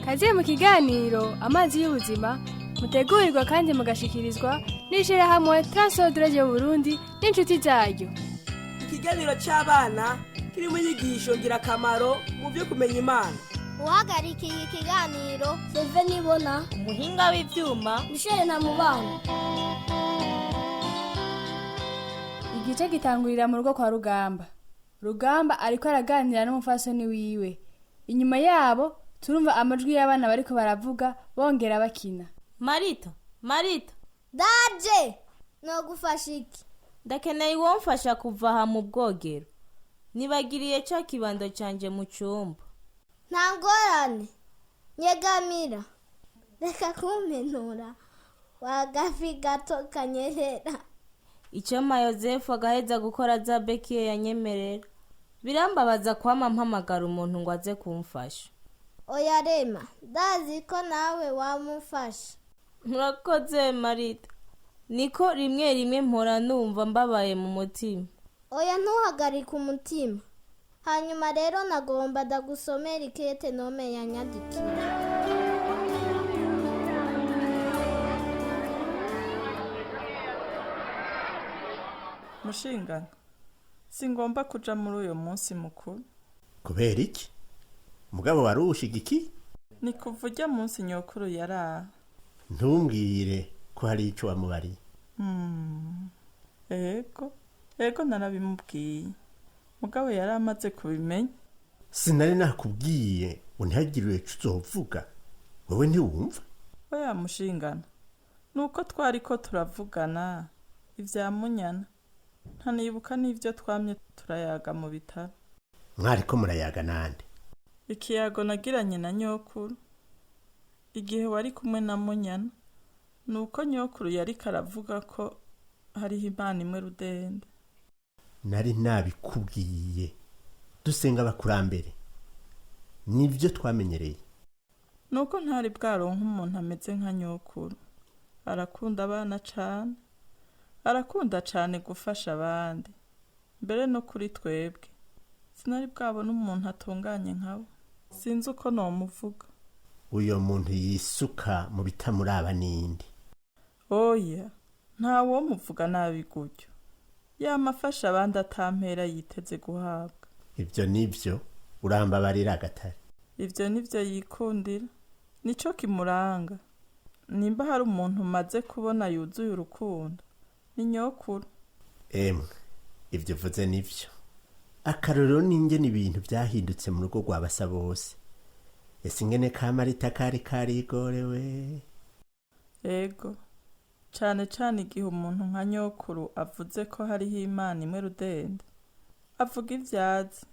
kaziye mu kiganiro amazi y'ubuzima mutegurirwa kandi mugashikirizwa n'ishirahamwe Transworld Radio Burundi n'inshuti zaryo. Ikiganiro c'abana kiri mu nyigisho ngirakamaro mu byo kumenya Imana. Uhagarikiye ikiganiro Seve Nibona, umuhinga w'ivyuma Michel Namubano. Igice gitangurira mu rugo kwa Rugamba. Rugamba ariko araganira n'umufasoni wiwe. Inyuma yabo turumva amajwi y'abana bariko baravuga bongera bakina. Marita, Daje, no gufasha iki? ndakeneye uwomfasha kuva aha mu bwogero. Nibagiriye ca kibando canje mu cumba. Nta ngorane, nyegamira. Reka kumpenura, wagafi gato kanyerera. Icoma Yozefu agaheza gukora za Bekiye yanyemerera. Birambabaza kwama mpamagara umuntu ngo aze kumfasha. Oya Rema, ndazi ko nawe wamufasha. Murakoze Marita. Niko rimwe rimwe mpora numva mbabaye mu mutima. Oya ntuhagarike umutima. Hanyuma rero nagomba ndagusomera ikete nome yanyandikiye. Mushingana, singomba kuja muri uyo munsi mukuru. Kubera iki? Mugabo warushika iki? Ni kuva ujya munsi nyokuru yaraha. Ntumbwire ko hari ico wamubariye. Ego narabimubwiye. Mugabo yari amaze kubimenya. Sinari nakubwiye untihagiriwe uzovuga. Wewe ntiwumva? Oya Mushingana, nuko twari ko turavugana ivya Munyana. Ntanibuka n'ivyo twamye turayaga mu bitaro. Mwariko murayaga nande? Ikiyago nagiranye na nyokuru. Igihe wari kumwe na Munyana, nuko nyokuru yari karavuga ko hariho Imana imwe rudende. Nari nabikubwiye. Dusenga abakurambere. Nivyo twamenyereye. Nuko ntari bwaronka umuntu ameze nka nyokuru. Arakunda abana cane. Arakunda cane gufasha abandi. Mbere no kuri twebwe. Sinari bwabona umuntu atunganye nkawe. Sinzi uko nomuvuga. Uyo muntu yisuka mu bitamuraba nindi. Oya, ntawo muvuga nabi gutyo. Yamafasha abandi atampera yiteze guhabwa. Ivyo nivyo urambabarira Agatare. Ivyo nivyo yikundira. Nico kimuranga. Nimba hari umuntu maze kubona yuzuye urukundo, ni nyokuru. Ivyo vuze nivyo. Akarorero ninge n'ibintu byahindutse mu rugo rw'abasa bose. Ese ingene ka Marita kari karigorewe. Ego. Cane igihe umuntu nka nyokuru avuze ko hariho Imana imwe rudende. Avuga ivyazi.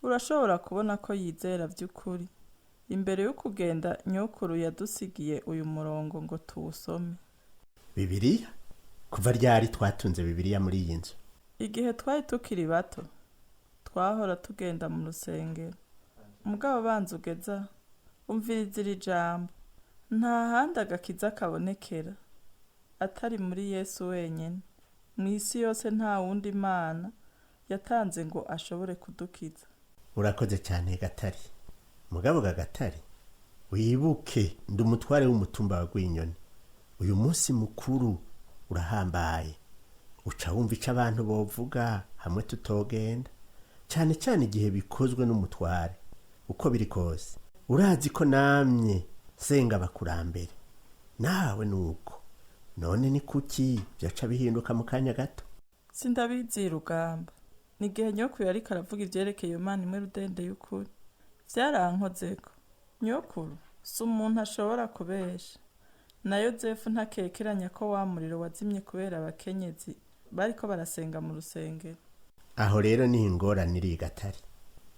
Urashobora kubona ko yizera vy'ukuri. Imbere yo kugenda nyokuru yadusigiye uyu murongo ngo tuwusome. Bibiliya? Kuva ryari twatunze Bibiliya muri iyi nzu? Igihe twari tukiri bato, twahora tugenda mu rusengero. Mugabo banza ugeza, umviriza iri jambo. Nta handi agakiza kabonekera atari muri Yesu wenyene. Mw'isi yose nta wundi Imana yatanze ngo ashobore kudukiza. Urakoze cyane Gatare. Mugabo Gatare, wibuke ndi umutware w'umutumba wa Rwinyoni. Uyu munsi mukuru urahambaye. Uca wumva ico abantu bovuga hamwe tutogenda. Cyane igihe bikozwe n'umutware. Uko biri kose. Urazi ko namye senga abakurambere. Nawe nuko. None ni kuki byaca bihinduka mu kanya gato? Sindabizi Rugamba. Nigihe nyokuru yari karavuga ivyerekeye Imana imwe rudende y'ukuri. Vyarankozeko. Nyokuru si umuntu ashobora kubesha. Na Yozefu ntakekeranya ko wa muriro wazimye kubera abakenyezi bariko barasenga mu rusengero. Aho rero ni ingorane iri Gatare.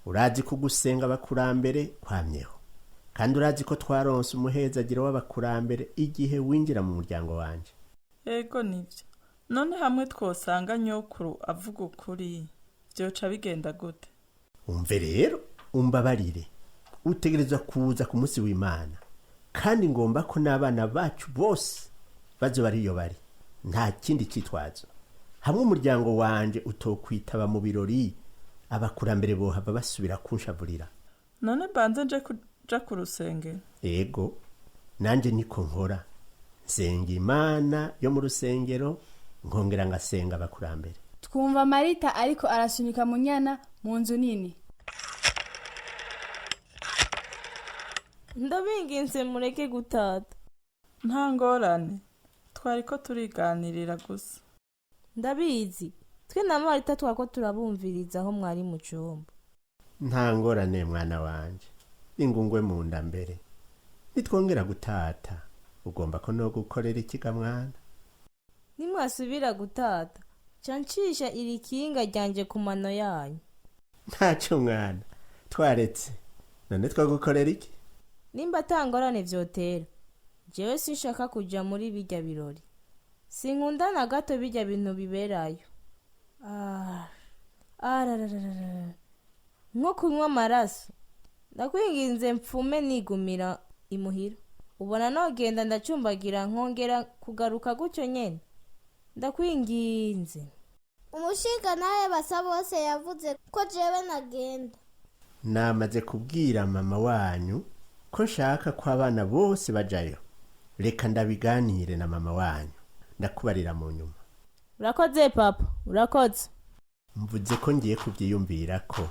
Urazi ko gusenga abakurambere kwamyeho. Kandi urazi ko twaronse umuhezagiro w'abakurambere igihe winjira mu muryango wanje. Ego nivyo. None hamwe twosanga nyokuru avuga ukuri, vyoca bigenda gute? Umve rero, umbabarire. Utegerezwa kuza ku munsi w'Imana. Kandi ngomba ko n'abana bacu bose bazo bariyo bari. Nta kindi citwazo. Hamwe umuryango wanje utokwitaba mu birori, abakurambere bohava basubira kunshaburira. None banze nje kuja ku rusengero. ego nanje niko nkora nsenga imana yo mu rusengero nkongera ngasenga abakurambere. twumva marita ariko arasunika munyana mu nzu nini. ndabinginze mureke gutata. Nta ngorane, twariko turiganirira gusa. ndabizi twe na marita twako turabumviriza aho mwari mu cyumba. nta ngorane mwana wanje, ingungwe mu nda mbere nitwongera gutata ugomba ko no gukorera ikiga mwana. nimwasubira gutata cancisha iri kinga ryanje ku mano yanyu. ntacyo mwana, twaretse none twagukorera iki? nimba atangorane vyotera jewe sinshaka kuja muri birya birori. sinkunda na gato birya bintu biberayo. nko kunywa amaraso. ndakwinginze mpfume nigumira imuhira. ubona nogenda ndacumbagira nkongera kugaruka gutyo nyene. ndakwinginze. umushinga nawe basa bose yavuze ko jewe nagenda. namaze kubwira mama wanyu ko nshaka ko abana bose bajayo. reka ndabiganire na mama wanyu ndakubarira mu nyuma. urakoze papa, urakoze. mvuze ko ngiye kubyiyumvira ko.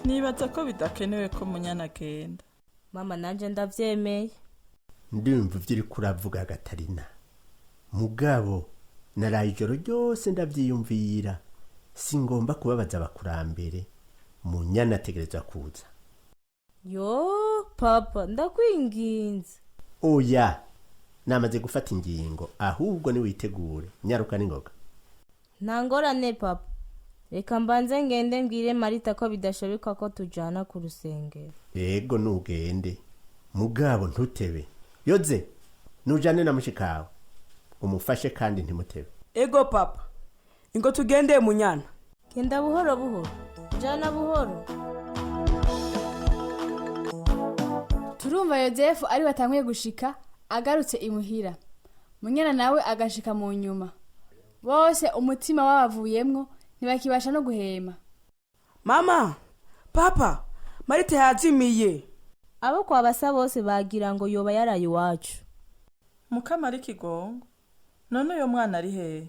Nibaza ko bidakenewe ko munyana agenda. mama nanje ndavyemeye. ndumva ivyo uriko uravuga Gatarina, mugabo naraye ijoro ryose ndavyiyumvira. singomba kubabaza abakurambere, munyana ategerezwa kuza. yo papa ndakwinginze. oya, namaze gufata ingingo, ahubwo niwitegure nyaruka n'ingoga. nta ngorane papa, reka mbanze ngende mbwire marita ko bidashoboka ko tujana ku rusengero. ego nugende, mugabo ntutebe. yoze nujane na mushikawe umufashe kandi ntimutebe. ego papa, ingo tugende munyana. genda buhoro buhoro, jana buhoro. turumva yozefu ari batanguye gushika agarutse imuhira. munyana nawe agashika mu nyuma. bose umutima wabavuyemwo ntibakibasha no guhema. mama, papa, marita yazimiye. abo kwa basa bose bagira ngo yoba yaraye iwacu. Mukama ari Kigongo, none uyo mwana ari hehe?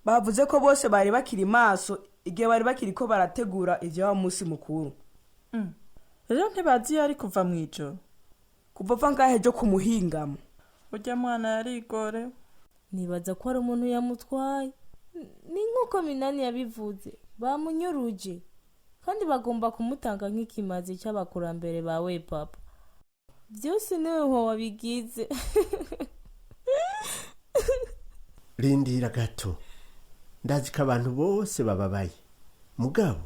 bavuze ko bose bari bakiri maso igihe bari bakiri ko barategura ivyo munsi mukuru. Rero ntibazi yari kuva mwijoro. kuva vangahe jo kumuhingamo. Urya mwana yarigore. nibaza ko ari umuntu yamutwaye. ni nk'uko Minani yabivuze, bamunyuruje kandi bagomba kumutanga nk'ikimazi cy'abakurambere bawe papa. byose niwe ho wabigize. rindira gato, ndazi ko abantu bose bababaye, mugabo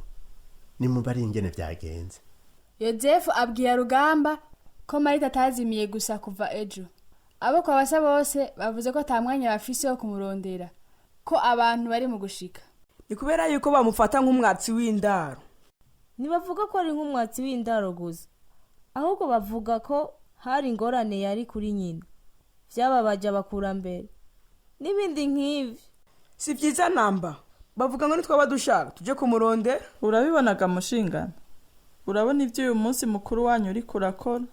nimubari ingene vyagenze. yozefu abwiye Rugamba ko marita atazimiye gusa kuva ejo. abo kwa basa bose bavuze ko ata mwanya bafise wo kumurondera, ko abantu bari mu gushika. ni kubera yuko bamufata nk'umwatsi w'indaro. ntibavuga ko ari nk'umwatsi w'indaro gusa, ahubwo bavuga ko hari ingorane yari kuri nyina, vyababaje abakurambere n'ibindi nk'ivyo. si vyiza namba, bavuga ngo nitwaba dushaka tuje kumurondera. Urabibonaga mushingana? urabona ivyo uyu munsi mukuru wanyu uri kurakora?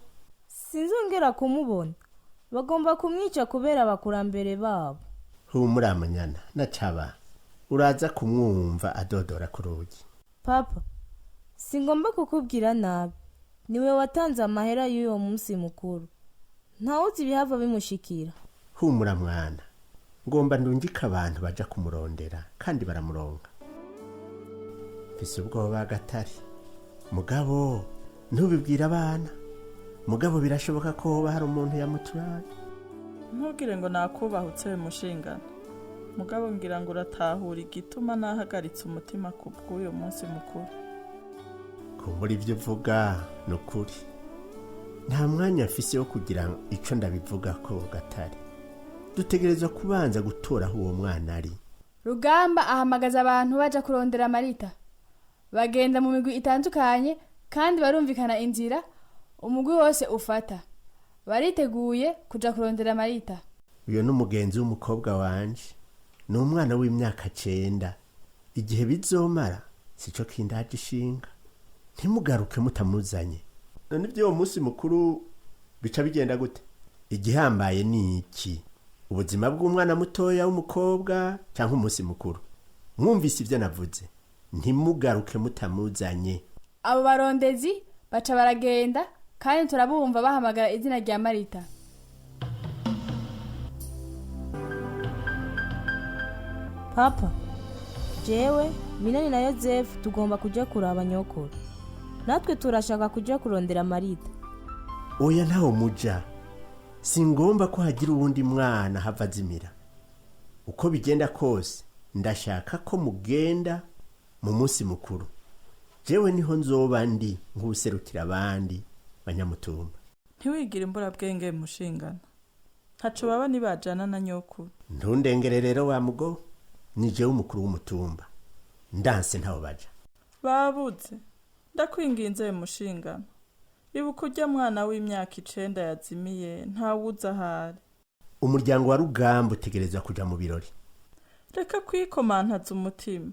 sinzongera kumubona. bagomba kumwica kubera abakurambere babo. humura munyana na caba uraza kumwumva adodora ku rugi. papa, singomba kukubwira nabi, niwe watanze amahera y'uwo munsi mukuru. ntawuzi ibihava bimushikira. humura mwana, ngomba ndungika abantu baja kumurondera kandi baramuronka. mfise ubwoba Gatari, mugabo ntubibwira abana. mugabo birashoboka ko hoba hari umuntu yamuturaye. Ntugire ngo nakubahutse mushingana, mugabo ngira ngo uratahura igituma nahagaritse umutima ku bw'uyu munsi mukuru. kumbura ivyo uvuga ni ukuri, nta mwanya mfise wo kugira ico ndabivuga ko Gatari. dutegerezwa kubanza gutora aho uwo mwana ari. Rugamba ahamagaza abantu baja kurondera marita. bagenda mu migwi itandukanye kandi barumvikana inzira umugwi wose ufata. bariteguye kuja kurondera marita. uyo n'umugenzi w'umukobwa wanje, ni umwana w'imyaka 9. igihe bizomara sico kindaje ishinga. Ntimugaruke mutamuzanye. None ibyo munsi mukuru bica bigenda gute? Igihambaye ni iki? Ubuzima bw'umwana mutoya w'umukobwa cyangwa umunsi mukuru? Mwumvise ibyo navuze. Ntimugaruke mutamuzanye. abo barondezi baca baragenda kandi turabumva bahamagara izina rya Marita. papa jewe Minani na Yozefu tugomba kuja kuraba nyokuru. Natwe turashaka kuja kurondera Marita. Oya ntaho muja. Singomba ko hagira uwundi mwana hava azimira. Uko bigenda kose ndashaka ko mugenda mu munsi mukuru. Jewe niho nzoba ndi nk'userukira abandi banyamutumba. Ntiwigire imbura bwenge mushingana. Ntaco baba nibajana na nyokuru. Ntundengere rero wa mugo. Ni jewe umukuru w'umutumba. Ndanse ntaho baja. Babuze. Ndakwinginze mushingana. Ibuka urya mwana w'imyaka 9 yazimiye ntawuza ahari. Umuryango wa Rugamba utegereza kuja mu birori. Reka kwikomantaza umutima.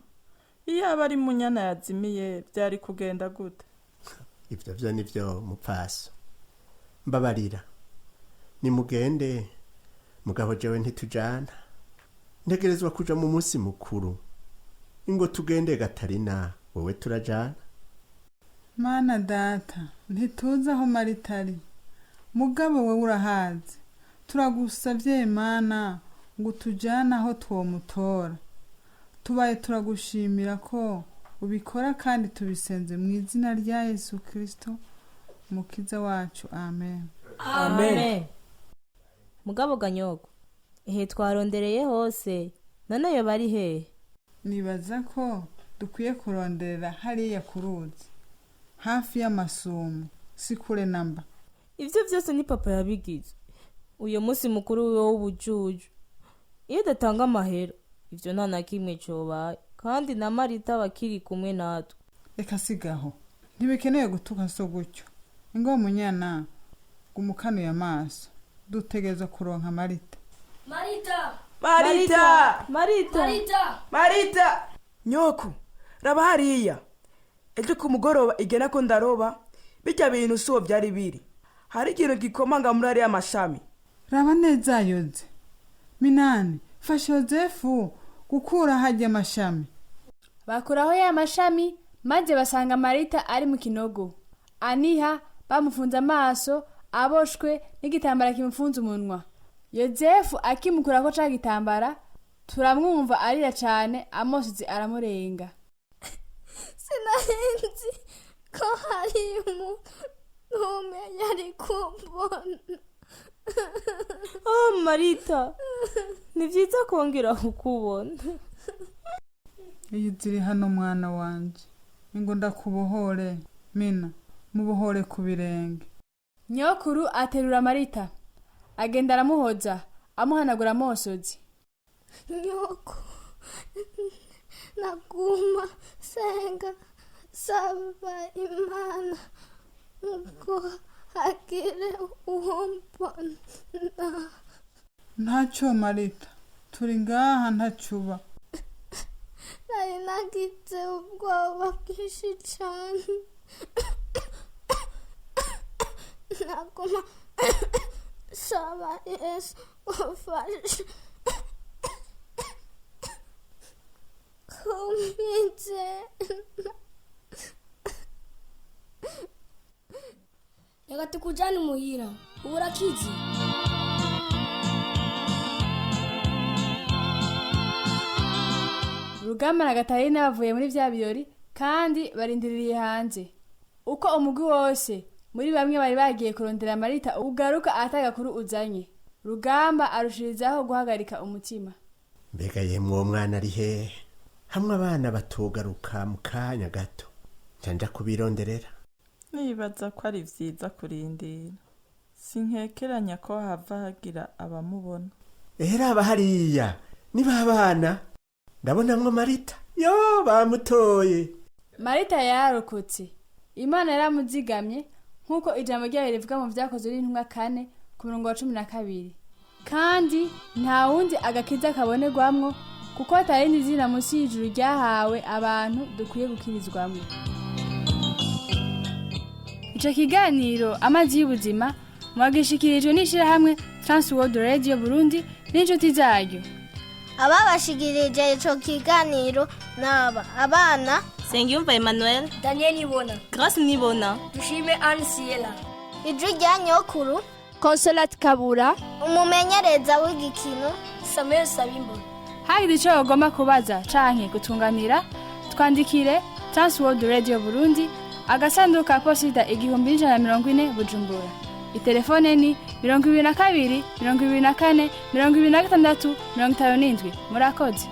Iyo aba ari munyana yazimiye byari kugenda gute? Ivyo vyo nivyo mupaso. Mbabarira. Nimugende mugabo jewe ntitujana. Ntegerezwa kuja mu munsi mukuru. Ingo tugende Gatarina wowe turajana. Mana data ntituza aho Maritari. Mugabo we urahazi. Turagusavye Mana ngo tujana aho twomutora. Tubaye turagushimira ko ubikora kandi tubisenze mu izina rya Yesu Kristo mukiza wacu. Amen. Amen. Mugabo ganyoko ehe twarondereye hose none yo bari hehe? Nibaza ko dukwiye kuronderera hariya kuruzi hafi y'amasumo si kure namba. Ivyo vyose ni papa yabigize. Uyo munsi mukuru w'ubujuju iyo datanga amahera ivyo nta na kimwe cobaye kandi na Marita bakiri kumwe natwe. Reka sigaho ntibikeneye gutuka so gutyo. Ingo munyana gumukanuye amaso dutegereza kuronka Marita. Marita. Nyoko raba hariya. Ejo ku mugoroba igena ko ndaroba bijya bintu suwo byari biri. Hari ikintu gikomanga muri ari amashami. Raba neza yoze. Minani fasha Yozefu gukura hajya amashami. Bakuraho ya mashami maze basanga Marita ari mu kinogo. Aniha bamufunza amaso aboshwe n'igitambara kimufunza umunwa. Yozefu akimukura ko ca gitambara turamwumva arira cyane amosozi aramurenga. Sinahenzi ko hari umuntu yari kumbona. Oh Marita ni vyiza kongera kukubona. Iyo ziri hano mwana wanje ingo ndakubohore Mina mubohore ku birenge. Nyokuru aterura Marita agenda aramuhoza amuhanagura amosozi. Nyoko naguma senga saba Imana ngo hagire uwombona. Ntacyo Marita turi ngaha ntacuba. Nari nagize ubwoba bwinshi cyane. Naguma saba Yesu wafashe kumize. Reka tukujane muhira uburakizi. Rugamba na Gatarina bavuye muri vya birori kandi barindiriye hanze. Uko umugwi wose muri bamwe bari bagiye kurondera Marita ugaruka ataga kuri uzanye. Rugamba arushirizaho guhagarika umutima. Mbega yemwe mwana ari hehe? Hamwe abana batogaruka mu kanya gato. Njanja kubironderera. Nibaza ko ari vyiza kurindira. Sinkekeranya ko hava hagira abamubona. Raba hariya niba abana ndabonamwo Marita. Yo bamutoye. Marita yarokotse. Imana yaramuzigamye nkuko ijambo ryayo rivuga mu vyakozwe n'intumwa 4 ku murongo wa 12. Kandi nta wundi agakiza kabonerwamwo kuko hatarindi zina munsi y'ijuru ryahawe abantu dukwiye gukirizwamo. Ico kiganiro amazi y'ubuzima mwagishikirijwe n'ishirahamwe Transworld Radio Burundi n'inshuti zaryo. ababashikirije ico kiganiro naba abana Sengiyumva Emmanuel, Daniel Nibona, Grace Nibona, Dushime Anne Siela, ijwi rya nyokuru Consolate Kabura, umumenyereza w'igikino Samuel Sabimbo. Hagize ico bagomba kubaza canke gutunganira twandikire Transworld Radio Burundi agasanduku ka posita 1140 Bujumbura. Itelefone ni 22 24 26 57. Murakoze.